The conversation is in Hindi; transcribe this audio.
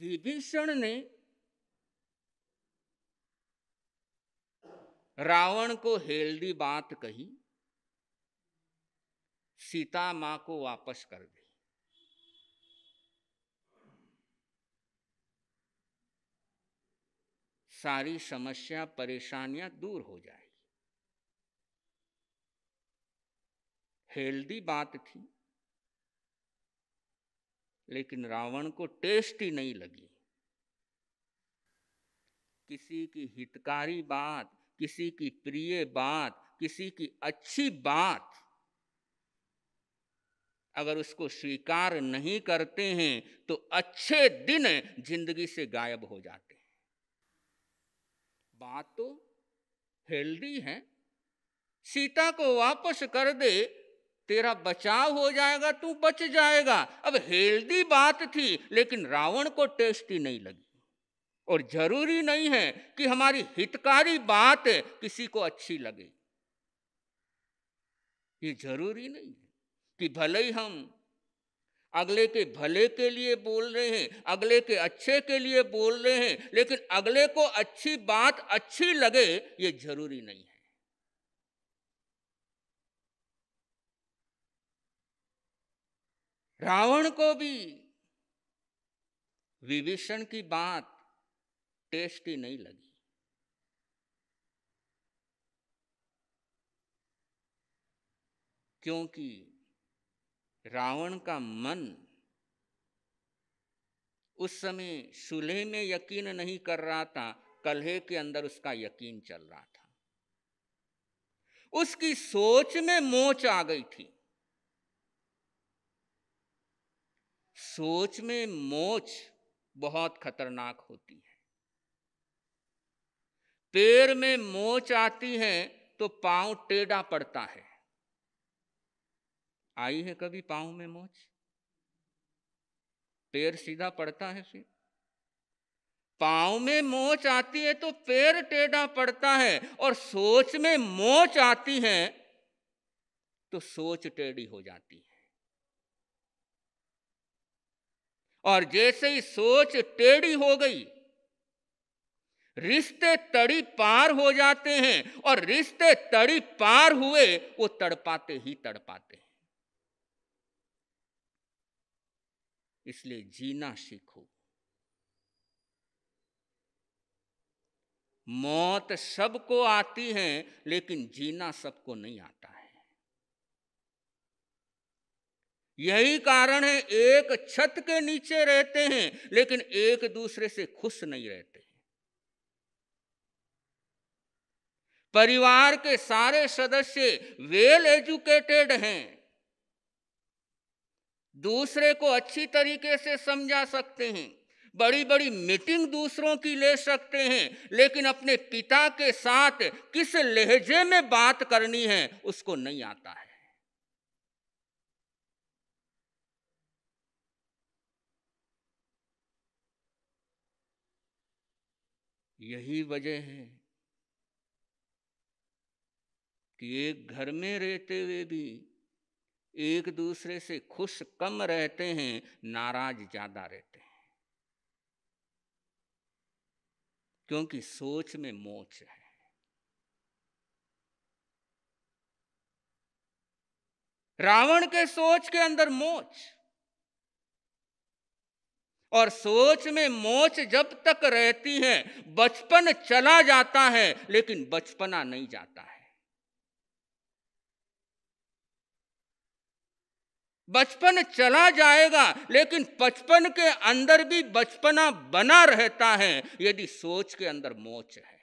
विभीषण ने रावण को हेल्दी बात कही, सीता मां को वापस कर दी। सारी समस्या परेशानियां दूर हो जाएगी। हेल्दी बात थी, लेकिन रावण को टेस्ट ही नहीं लगी। किसी की हितकारी बात, किसी की प्रिय बात, किसी की अच्छी बात अगर उसको स्वीकार नहीं करते हैं तो अच्छे दिन जिंदगी से गायब हो जाते हैं। बात तो हेल्दी है, सीता को वापस कर दे, तेरा बचाव हो जाएगा, तू बच जाएगा। अब हेल्दी बात थी, लेकिन रावण को टेस्ट ही नहीं लगी। और जरूरी नहीं है कि हमारी हितकारी बात किसी को अच्छी लगे। ये जरूरी नहीं है कि भले ही हम अगले के भले के लिए बोल रहे हैं, अगले के अच्छे के लिए बोल रहे हैं, लेकिन अगले को अच्छी बात अच्छी लगे, ये जरूरी नहीं है। रावण को भी विभीषण की बात टेस्टी नहीं लगी। क्योंकि रावण का मन उस समय सुलह में यकीन नहीं कर रहा था, कलह के अंदर उसका यकीन चल रहा था। उसकी सोच में मोच आ गई थी। सोच में मोच बहुत खतरनाक होती है। पैर में मोच आती है तो पांव टेढ़ा पड़ता है। आई है कभी पांव में मोच? पैर सीधा पड़ता है। फिर पांव में मोच आती है तो पैर टेढ़ा पड़ता है, और सोच में मोच आती है तो सोच टेढ़ी हो जाती है। और जैसे ही सोच टेढ़ी हो गई, रिश्ते तड़ी पार हो जाते हैं, और रिश्ते तड़ी पार हुए वो तड़पाते ही तड़पाते हैं। इसलिए जीना सीखो। मौत सबको आती है, लेकिन जीना सबको नहीं आता है। यही कारण है एक छत के नीचे रहते हैं, लेकिन एक दूसरे से खुश नहीं रहते। परिवार के सारे सदस्य वेल एजुकेटेड हैं, दूसरे को अच्छी तरीके से समझा सकते हैं, बड़ी बड़ी मीटिंग दूसरों की ले सकते हैं, लेकिन अपने पिता के साथ किस लहजे में बात करनी है उसको नहीं आता है। यही वजह है कि एक घर में रहते हुए भी एक दूसरे से खुश कम रहते हैं, नाराज ज्यादा रहते हैं। क्योंकि सोच में मोच है। रावण के सोच के अंदर मोच, और सोच में मोच जब तक रहती है, बचपन चला जाता है, लेकिन बचपना नहीं जाता है। बचपन चला जाएगा, लेकिन बचपन के अंदर भी बचपना बना रहता है, यदि सोच के अंदर मोच है।